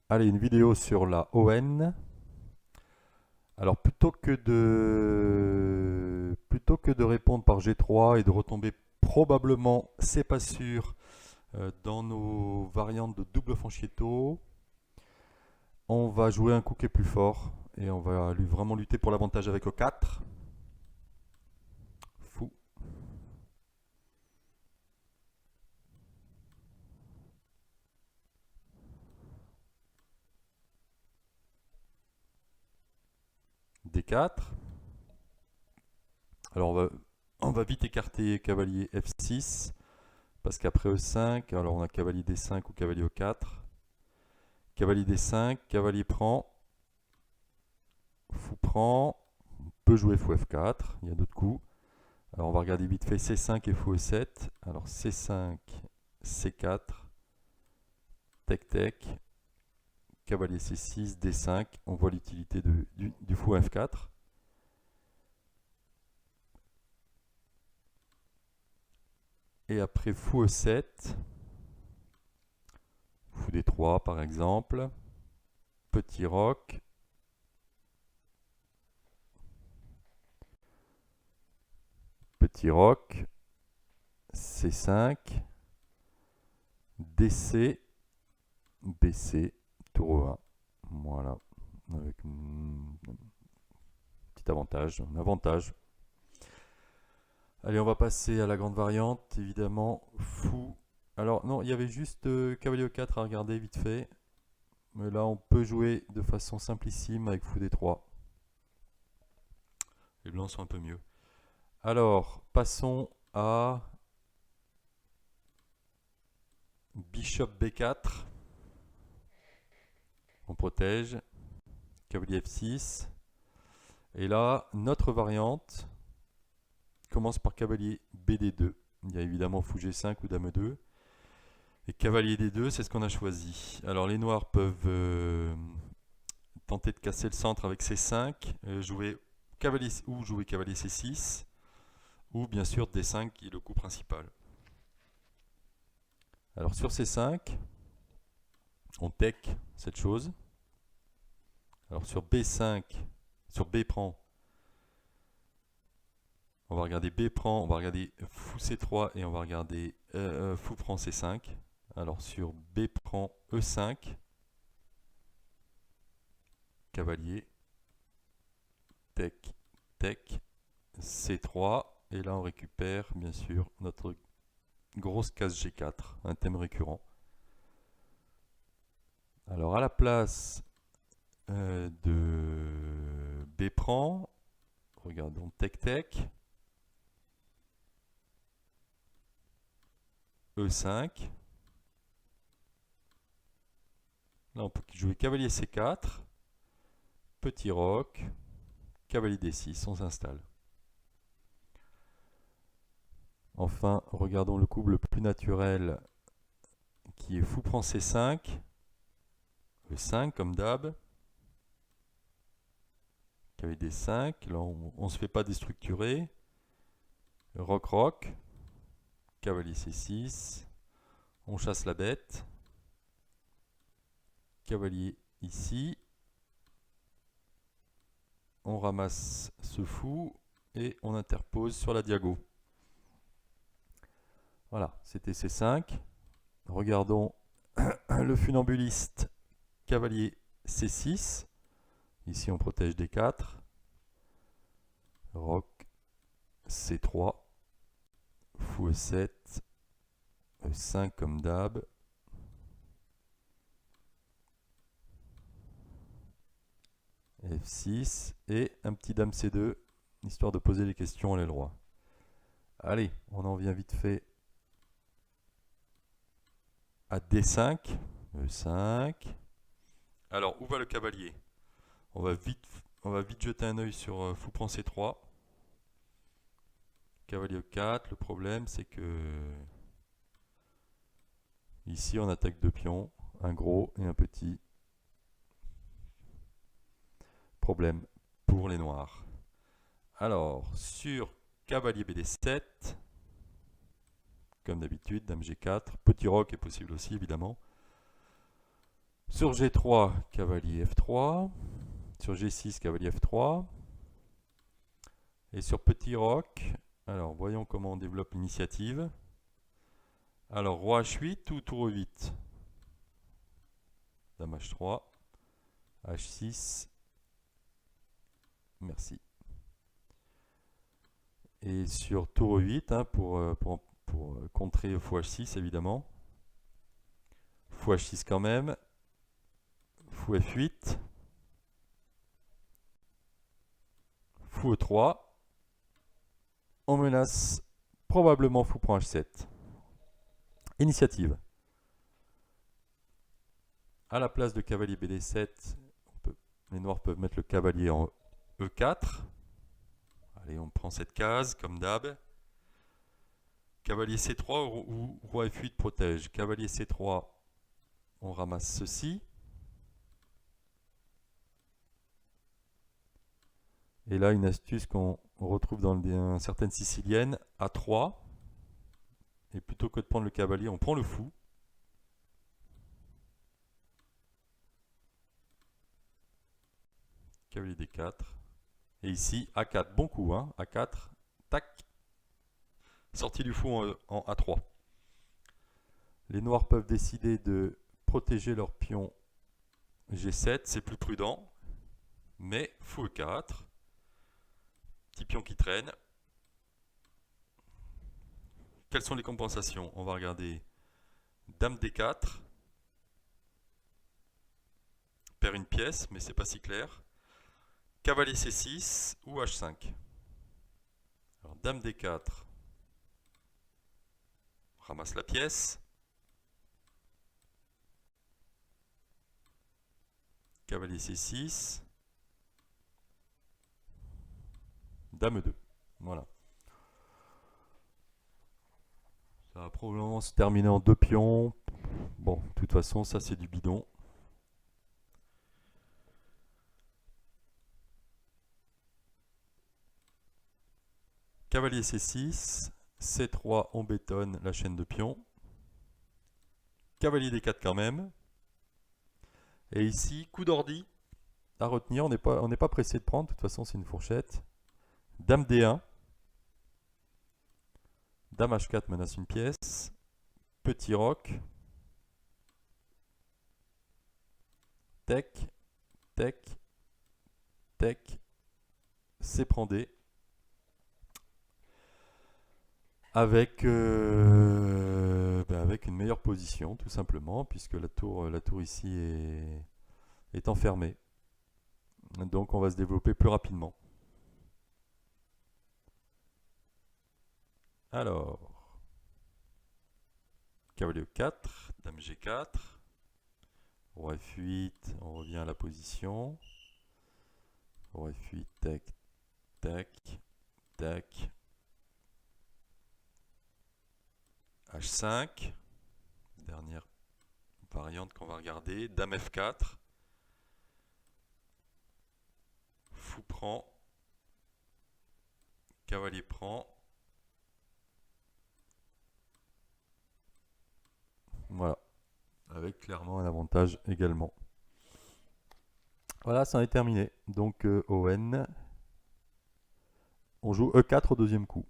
Allez, une vidéo sur la ON. Alors plutôt que de répondre par G3 et de retomber probablement, c'est pas sûr, dans nos variantes de double Franchietto, on va jouer un coup qui est plus fort et on va lui vraiment lutter pour l'avantage avec E4. Fou. D4. Alors on va vite écarter cavalier F6 parce qu'après E5, alors on a cavalier D5 ou cavalier E4. Cavalier D5, cavalier prend, fou prend, on peut jouer fou F4, il y a d'autres coups. Alors on va regarder vite fait C5 et fou E7. Alors C5, C4, tec tec, cavalier C6, D5, on voit l'utilité du fou F4. Et après fou E7, fou D3 par exemple, petit roc, petit roc, C5, DC, BC, tour E1. Voilà, avec un petit avantage, un avantage. Allez, on va passer à la grande variante, évidemment, fou. Alors non, il y avait juste cavalier E4 à regarder vite fait. Mais là, on peut jouer de façon simplissime avec fou D3. Les blancs sont un peu mieux. Alors, passons à bishop B4. On protège. Cavalier F6. Et là, notre variante commence par cavalier BD2. Il y a évidemment fou G5 ou dame E2. Et cavalier D2, c'est ce qu'on a choisi. Alors les noirs peuvent tenter de casser le centre avec C5, jouer cavalier C6, ou bien sûr D5 qui est le coup principal. Alors sur C5, on tech cette chose. Alors sur B5, sur B prend, on va regarder B prend, on va regarder fou C3 et on va regarder fou prend C5. Alors sur B prend E5, cavalier, tech, tech, C3, et là on récupère bien sûr notre grosse case G4, un thème récurrent. Alors à la place de B prend, regardons tech tech, E5. Là on peut jouer cavalier C4, petit roc, cavalier D6, on s'installe. Enfin, regardons le coup le plus naturel qui est fou prend C5, E5 comme d'hab, cavalier D5, là on ne se fait pas déstructurer, roc roc, cavalier C6, on chasse la bête, cavalier ici, on ramasse ce fou et on interpose sur la diago. Voilà, c'était C5. Regardons le funambuliste cavalier C6. Ici on protège D4. Roc C3. Fou E7. E5 comme d'hab. F6 et un petit dame C2, histoire de poser les questions à l'aile droit. Allez, on en vient vite fait à D5, E5. Alors, où va le cavalier? On va vite jeter un œil sur fou prend C3. Cavalier E4, le problème c'est que ici on attaque deux pions, un gros et un petit. Problème pour les noirs. Alors, sur cavalier BD7, comme d'habitude, dame G4, petit roc est possible aussi évidemment. Sur G3, cavalier F3. Sur G6, cavalier F3. Et sur petit roc, alors voyons comment on développe l'initiative. Alors roi H8 ou tour E8. Dame H3. H6. Merci. Et sur tour E8, hein, pour contrer fou H6 évidemment. Fou H6 quand même. Fou F8. Fou E3. On menace probablement fou prend H7. Initiative. À la place de cavalier BD7, les noirs peuvent mettre le cavalier en E4. Allez, on prend cette case comme d'hab. Cavalier C3 ou roi F8 protège. Cavalier C3, on ramasse ceci. Et là, une astuce qu'on retrouve dans certaines siciliennes, A3. Et plutôt que de prendre le cavalier, on prend le fou. Cavalier D4. Et ici, A4. Bon coup, hein. A4. Tac. Sortie du fou en A3. Les noirs peuvent décider de protéger leur pion G7. C'est plus prudent. Mais fou E4. Petit pion qui traîne. Quelles sont les compensations? On va regarder Dame D4. Perd une pièce, mais c'est pas si clair. Cavalier C6 ou H5. Alors, Dame D4. Ramasse la pièce. Cavalier C6. Dame 2. Voilà. Ça va probablement se terminer en 2 pions. Bon, de toute façon, ça c'est du bidon. Cavalier C6. C3, on bétonne la chaîne de pions. Cavalier D4 quand même. Et ici, coup d'ordi à retenir. On n'est pas pressé de prendre. De toute façon, c'est une fourchette. Dame D1. Dame H4 menace une pièce. Petit roc. Tech. Tech. Tech. C'est prend D. Avec une meilleure position, tout simplement, puisque la tour ici est enfermée. Donc on va se développer plus rapidement. Alors, cavalier E4, dame G4, roi F8, on revient à la position. Roi F8, tac, tac, tac. H5, dernière variante qu'on va regarder, dame F4, fou prend, cavalier prend. Voilà, avec clairement un avantage également. Voilà, ça en est terminé. Donc ON, on joue E4 au deuxième coup.